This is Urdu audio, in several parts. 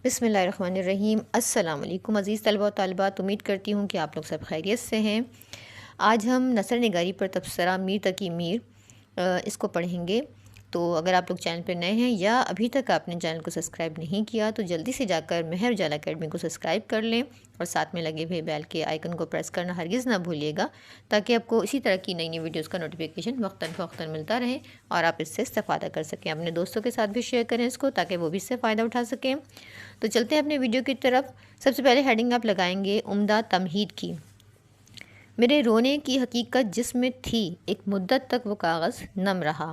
بسم اللہ الرحمن الرحیم۔ السلام علیکم عزیز طلبہ و طالبات، امید کرتی ہوں کہ آپ لوگ سب خیریت سے ہیں۔ آج ہم نثر نگاری پر تبصرہ میر تقی میر اس کو پڑھیں گے۔ تو اگر آپ لوگ چینل پہ نئے ہیں یا ابھی تک آپ نے چینل کو سبسکرائب نہیں کیا تو جلدی سے جا کر مہر اجالا اکیڈمی کو سبسکرائب کر لیں اور ساتھ میں لگے ہوئے بیل کے آئیکن کو پریس کرنا ہرگز نہ بھولیے گا، تاکہ آپ کو اسی طرح کی نئی نئی ویڈیوز کا نوٹیفیکیشن وقتاً فوقتاً ملتا رہے اور آپ اس سے استفادہ کر سکیں۔ اپنے دوستوں کے ساتھ بھی شیئر کریں اس کو، تاکہ وہ بھی اس سے فائدہ اٹھا سکیں۔ تو چلتے ہیں اپنے ویڈیو کی طرف۔ سب سے پہلے ہیڈنگ آپ لگائیں گے عمدہ تمہید کی۔ میرے رونے کی حقیقت جس میں تھی، ایک مدت تک وہ کاغذ نم رہا۔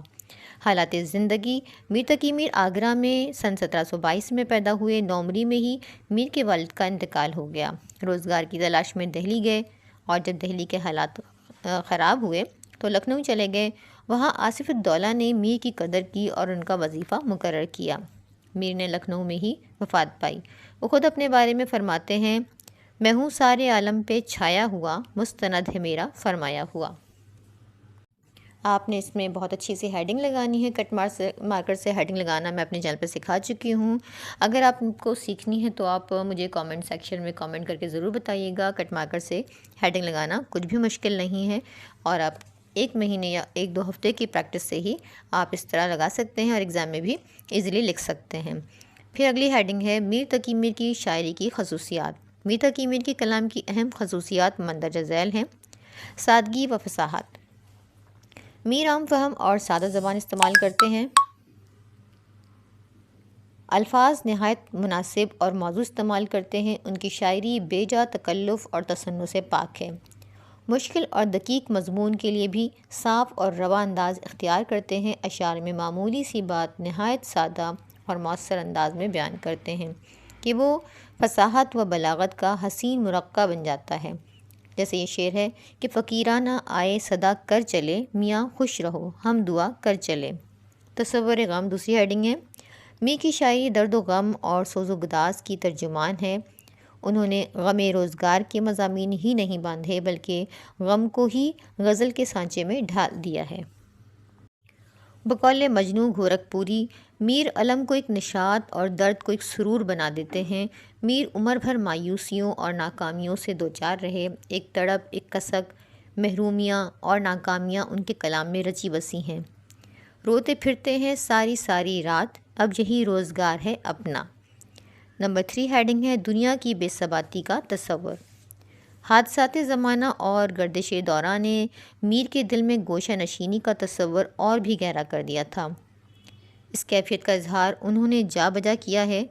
حالات زندگی: میر تقی میر آگرہ میں سن 1722 میں پیدا ہوئے۔ نومری میں ہی میر کے والد کا انتقال ہو گیا۔ روزگار کی تلاش میں دہلی گئے اور جب دہلی کے حالات خراب ہوئے تو لکھنؤ چلے گئے۔ وہاں آصف الدولہ نے میر کی قدر کی اور ان کا وظیفہ مقرر کیا۔ میر نے لکھنؤ میں ہی وفات پائی۔ وہ خود اپنے بارے میں فرماتے ہیں، میں ہوں سارے عالم پہ چھایا ہوا، مستند ہے میرا فرمایا ہوا۔ آپ نے اس میں بہت اچھی سی ہیڈنگ لگانی ہے۔ کٹ مارکر سے ہیڈنگ لگانا میں اپنے چینل پہ سکھا چکی ہوں۔ اگر آپ کو سیکھنی ہے تو آپ مجھے کامنٹ سیکشن میں کامنٹ کر کے ضرور بتائیے گا۔ کٹ مارکر سے ہیڈنگ لگانا کچھ بھی مشکل نہیں ہے اور آپ 1 مہینے یا 1-2 ہفتے کی پریکٹس سے ہی آپ اس طرح لگا سکتے ہیں اور ایگزام میں بھی ایزیلی لکھ سکتے ہیں۔ پھر اگلی ہیڈنگ ہے میر تقی میر کی شاعری کی خصوصیات۔ میر تقی میر کی کلام کی اہم خصوصیات مندرجہ ذیل ہیں۔ سادگی و فصاحت: میر عام فہم اور سادہ زبان استعمال کرتے ہیں۔ الفاظ نہایت مناسب اور موزوں استعمال کرتے ہیں۔ ان کی شاعری بے جا تکلف اور تصنع سے پاک ہے۔ مشکل اور دقیق مضمون کے لیے بھی صاف اور رواں انداز اختیار کرتے ہیں۔ اشعار میں معمولی سی بات نہایت سادہ اور مؤثر انداز میں بیان کرتے ہیں کہ وہ فصاحت و بلاغت کا حسین مرقع بن جاتا ہے۔ جیسے یہ شعر ہے کہ فقیرانہ آئے صدا کر چلے، میاں خوش رہو ہم دعا کر چلے۔ تصور غم دوسری ہیڈنگ ہے۔ میر کی شاعری درد و غم اور سوز و گداز کی ترجمان ہے۔ انہوں نے غم روزگار کے مضامین ہی نہیں باندھے بلکہ غم کو ہی غزل کے سانچے میں ڈھال دیا ہے۔ بقول مجنوں گورکھپوری، میر الم کو ایک نشاط اور درد کو ایک سرور بنا دیتے ہیں۔ میر عمر بھر مایوسیوں اور ناکامیوں سے دوچار رہے۔ ایک تڑپ، ایک کسک، محرومیاں اور ناکامیاں ان کے کلام میں رچی بسی ہیں۔ روتے پھرتے ہیں ساری ساری رات، اب یہی روزگار ہے اپنا۔ نمبر 3 ہیڈنگ ہے دنیا کی بے ثباتی کا تصور۔ حادثات زمانہ اور گردش دورہ نے میر کے دل میں گوشہ نشینی کا تصور اور بھی گہرا کر دیا تھا۔ اس کیفیت کا اظہار انہوں نے جا بجا کیا ہے۔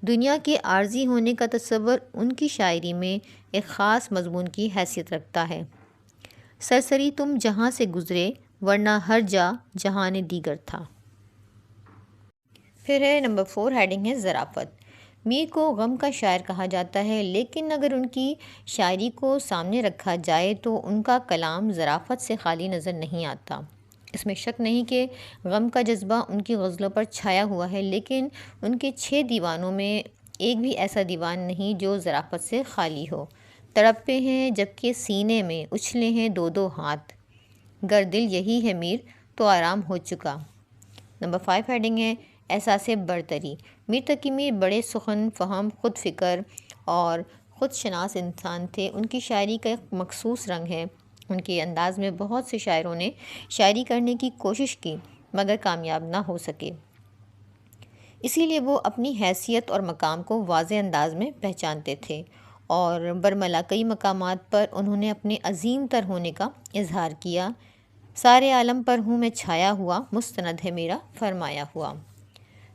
دنیا کے عارضی ہونے کا تصور ان کی شاعری میں ایک خاص مضمون کی حیثیت رکھتا ہے۔ سرسری تم جہاں سے گزرے، ورنہ ہر جا جہان دیگر تھا۔ پھر ہے نمبر 4 ہیڈنگ ہے ظرافت۔ میر کو غم کا شاعر کہا جاتا ہے، لیکن اگر ان کی شاعری کو سامنے رکھا جائے تو ان کا کلام ظرافت سے خالی نظر نہیں آتا۔ اس میں شک نہیں کہ غم کا جذبہ ان کی غزلوں پر چھایا ہوا ہے، لیکن ان کے 6 دیوانوں میں ایک بھی ایسا دیوان نہیں جو ظرافت سے خالی ہو۔ تڑپتے ہیں جبکہ سینے میں اچھلے ہیں 2 ہاتھ، گر دل یہی ہے میر تو آرام ہو چکا۔ نمبر 5 ہیڈنگ ہے احساس برتری۔ میر تقی میر بڑے سخن فہم، خود فکر اور خود شناس انسان تھے۔ ان کی شاعری کا ایک مخصوص رنگ ہے۔ ان کے انداز میں بہت سے شاعروں نے شاعری کرنے کی کوشش کی مگر کامیاب نہ ہو سکے، اسی لیے وہ اپنی حیثیت اور مقام کو واضح انداز میں پہچانتے تھے اور برملا کئی مقامات پر انہوں نے اپنے عظیم تر ہونے کا اظہار کیا۔ سارے عالم پر ہوں میں چھایا ہوا، مستند ہے میرا فرمایا ہوا۔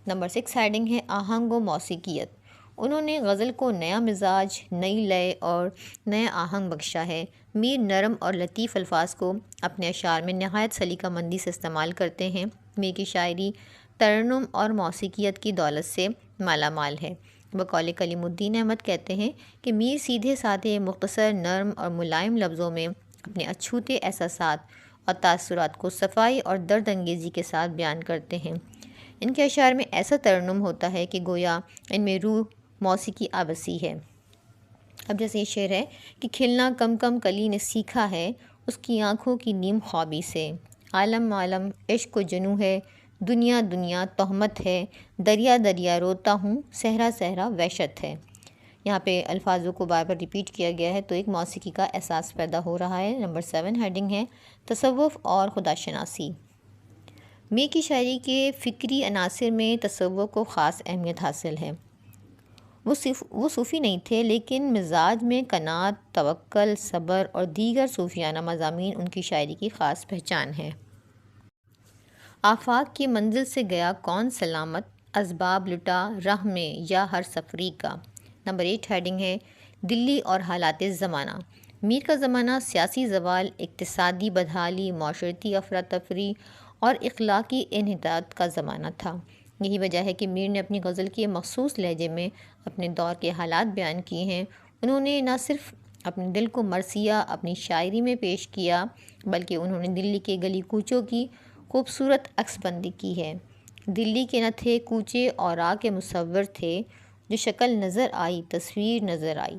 نمبر 6 ہیڈنگ ہے آہنگ و موسیقیت۔ انہوں نے غزل کو نیا مزاج، نئی لے اور نیا آہنگ بخشا ہے۔ میر نرم اور لطیف الفاظ کو اپنے اشعار میں نہایت سلیقہ مندی سے استعمال کرتے ہیں۔ میر کی شاعری ترنم اور موسیقیت کی دولت سے مالا مال ہے۔ بقول کلیم الدین احمد کہتے ہیں کہ میر سیدھے سادھے، مختصر، نرم اور ملائم لفظوں میں اپنے اچھوتے احساسات اور تاثرات کو صفائی اور درد انگیزی کے ساتھ بیان کرتے ہیں۔ ان کے اشعار میں ایسا ترنم ہوتا ہے کہ گویا ان میں روح موسیقی آبسی ہے۔ اب جیسے یہ شعر ہے کہ کھلنا کم کم کلی نے سیکھا ہے، اس کی آنکھوں کی نیم خوابی سے۔ عالم عالم عشق و جنوں ہے، دنیا دنیا تہمت ہے، دریا دریا روتا ہوں، صحرا صحرا وحشت ہے۔ یہاں پہ الفاظوں کو بار بار ریپیٹ کیا گیا ہے تو ایک موسیقی کا احساس پیدا ہو رہا ہے۔ نمبر 7 ہیڈنگ ہے تصوف اور خدا شناسی۔ میر کی شاعری کے فکری عناصر میں تصوف کو خاص اہمیت حاصل ہے۔ وہ صوفی نہیں تھے، لیکن مزاج میں قناعت، توکل، صبر اور دیگر صوفیانہ مضامین ان کی شاعری کی خاص پہچان ہے۔ آفاق کی منزل سے گیا کون سلامت، اسباب لٹا راہ میں یا ہر سفری کا۔ نمبر 8 ہیڈنگ ہے دلی اور حالات زمانہ۔ میر کا زمانہ سیاسی زوال، اقتصادی بدحالی، معاشرتی افراتفری اور اخلاقی انحطاط کا زمانہ تھا۔ یہی وجہ ہے کہ میر نے اپنی غزل کے مخصوص لہجے میں اپنے دور کے حالات بیان کیے ہیں۔ انہوں نے نہ صرف اپنے دل کو مرثیہ اپنی شاعری میں پیش کیا، بلکہ انہوں نے دلی کے گلی کوچوں کی خوبصورت عکس بندی کی ہے۔ دلی کے نہ تھے کوچے اور راہ کے مصور تھے، جو شکل نظر آئی تصویر نظر آئی۔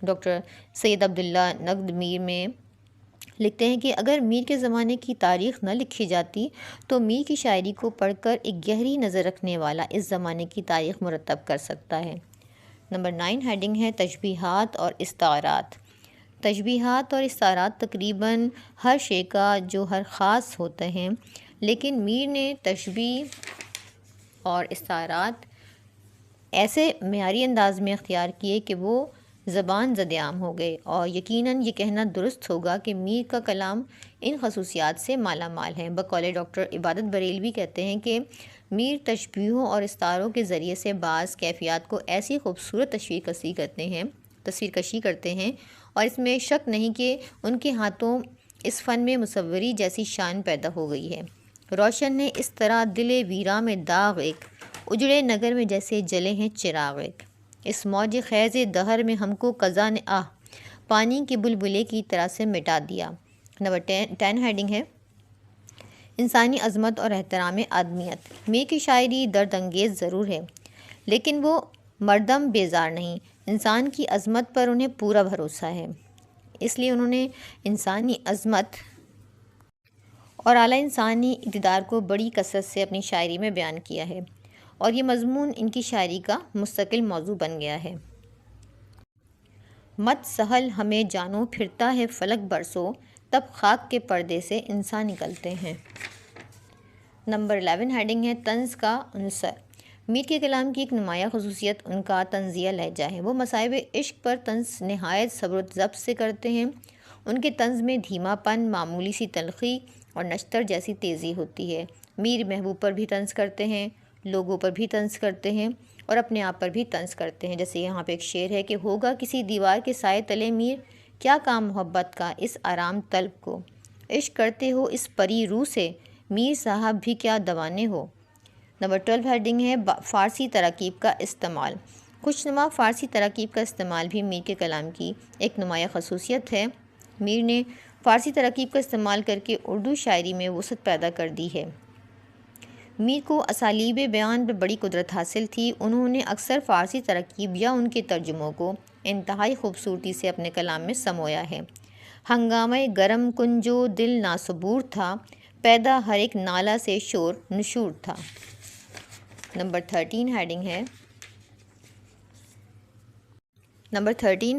ڈاکٹر سید عبداللہ نقد میر میں لکھتے ہیں کہ اگر میر کے زمانے کی تاریخ نہ لکھی جاتی تو میر کی شاعری کو پڑھ کر ایک گہری نظر رکھنے والا اس زمانے کی تاریخ مرتب کر سکتا ہے۔ نمبر 9 ہیڈنگ ہے تشبیہات اور استعارات۔ تشبیہات اور استعارات تقریباً ہر شے کا جوہر خاص ہوتے ہیں، لیکن میر نے تشبیہ اور استعارات ایسے معیاری انداز میں اختیار کیے کہ وہ زبان زد عام ہو گئے، اور یقیناً یہ کہنا درست ہوگا کہ میر کا کلام ان خصوصیات سے مالا مال ہے۔ بقول ڈاکٹر عبادت بریلوی کہتے ہیں کہ میر تشبیہوں اور استعاروں کے ذریعے سے بعض کیفیات کو ایسی خوبصورت تصویر کشی کرتے ہیں، اور اس میں شک نہیں کہ ان کے ہاتھوں اس فن میں مصوری جیسی شان پیدا ہو گئی ہے۔ روشن نے اس طرح دل ویراں میں داغ ایک، اجڑے نگر میں جیسے جلے ہیں چراغ ایک۔ اس موج خیز دہر میں ہم کو قضا نے پانی کے بلبلے کی طرح سے مٹا دیا۔ نمبر 10 ہیڈنگ ہے انسانی عظمت اور احترام آدمیت۔ میر کی شاعری درد انگیز ضرور ہے، لیکن وہ مردم بیزار نہیں۔ انسان کی عظمت پر انہیں پورا بھروسہ ہے، اس لیے انہوں نے انسانی عظمت اور اعلیٰ انسانی اقتدار کو بڑی کثرت سے اپنی شاعری میں بیان کیا ہے، اور یہ مضمون ان کی شاعری کا مستقل موضوع بن گیا ہے۔ مت سہل ہمیں جانو پھرتا ہے فلک برسوں، تب خاک کے پردے سے انسان نکلتے ہیں۔ نمبر 11 ہیڈنگ ہے طنز کا عنصر۔ میر کے کلام کی ایک نمایاں خصوصیت ان کا طنزیہ لہجہ ہے۔ وہ مصائب عشق پر طنز نہایت صبر و ضبط سے کرتے ہیں۔ ان کے طنز میں دھیما پن، معمولی سی تلخی اور نشتر جیسی تیزی ہوتی ہے۔ میر محبوب پر بھی طنز کرتے ہیں، لوگوں پر بھی طنز کرتے ہیں، اور اپنے آپ پر بھی طنز کرتے ہیں۔ جیسے یہاں پہ ایک شعر ہے کہ ہوگا کسی دیوار کے سائے تلے میر، کیا کام محبت کا اس آرام طلب کو، عشق کرتے ہو اس پری روح سے، میر صاحب بھی کیا دیوانے ہو۔ نمبر 12 ہیڈنگ ہے فارسی تراکیب کا استعمال۔ خوشنما فارسی تراکیب کا استعمال بھی میر کے کلام کی ایک نمایاں خصوصیت ہے۔ میر نے فارسی تراکیب کا استعمال کر کے اردو شاعری میں وسعت پیدا کر دی ہے۔ میر کو اسالیب بیان پر بڑی قدرت حاصل تھی۔ انہوں نے اکثر فارسی تراکیب یا ان کے ترجموں کو انتہائی خوبصورتی سے اپنے کلام میں سمویا ہے۔ ہنگامہ گرم کن جو دل ناصبور تھا، پیدا ہر ایک نالہ سے شور نشور تھا۔ نمبر 13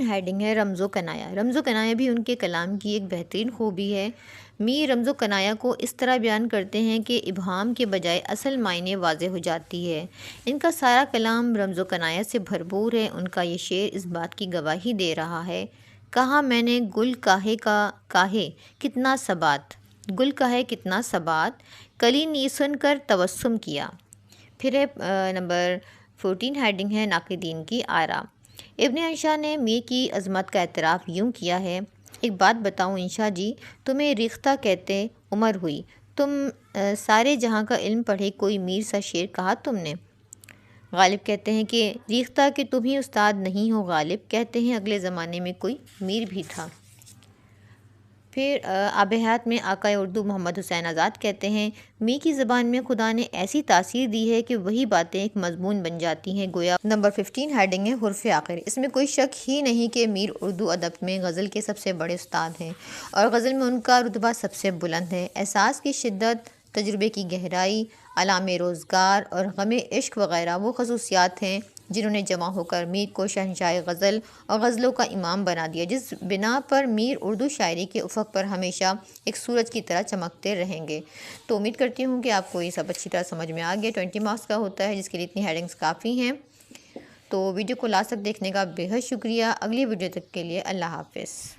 ہیڈنگ ہے رمز و کنایہ۔ رمز و کنایہ بھی ان کے کلام کی ایک بہترین خوبی ہے۔ میر رمز و کنایہ کو اس طرح بیان کرتے ہیں کہ ابہام کے بجائے اصل معنی واضح ہو جاتی ہے۔ ان کا سارا کلام رمز و کنایہ سے بھرپور ہے۔ ان کا یہ شعر اس بات کی گواہی دے رہا ہے، کہا میں نے گل کاہے کتنا ثبات، گل کاہے کتنا ثبات، کلی نی سن کر تبسم کیا۔ پھر نمبر 14 ہیڈنگ ہے ناقدین کی آراء۔ ابن انشا نے میر کی عظمت کا اعتراف یوں کیا ہے، ایک بات بتاؤں انشا جی، تمہیں ریختہ کہتے عمر ہوئی، تم سارے جہاں کا علم پڑھے، کوئی میر سا شعر کہا تم نے؟ غالب کہتے ہیں کہ ریختہ کہ تم ہی استاد نہیں ہو غالب، کہتے ہیں اگلے زمانے میں کوئی میر بھی تھا۔ پھر آب حیات میں آقائے اردو محمد حسین آزاد کہتے ہیں، میر کی زبان میں خدا نے ایسی تاثیر دی ہے کہ وہی باتیں ایک مضمون بن جاتی ہیں گویا۔ نمبر 15 ہیڈنگ ہے حرف آخر۔ اس میں کوئی شک ہی نہیں کہ میر اردو ادب میں غزل کے سب سے بڑے استاد ہیں، اور غزل میں ان کا رتبہ سب سے بلند ہے۔ احساس کی شدت، تجربے کی گہرائی، علام روزگار اور غم عشق وغیرہ وہ خصوصیات ہیں جنہوں نے جمع ہو کر میر کو شہنشاہ غزل اور غزلوں کا امام بنا دیا، جس بنا پر میر اردو شاعری کے افق پر ہمیشہ ایک سورج کی طرح چمکتے رہیں گے۔ تو امید کرتی ہوں کہ آپ کو یہ سب اچھی طرح سمجھ میں آ گیا۔ 20 مارکس کا ہوتا ہے، جس کے لیے اتنی ہیڈنگس کافی ہیں۔ تو ویڈیو کو لاسٹ تک دیکھنے کا بے حد شکریہ۔ اگلی ویڈیو تک کے لیے اللہ حافظ۔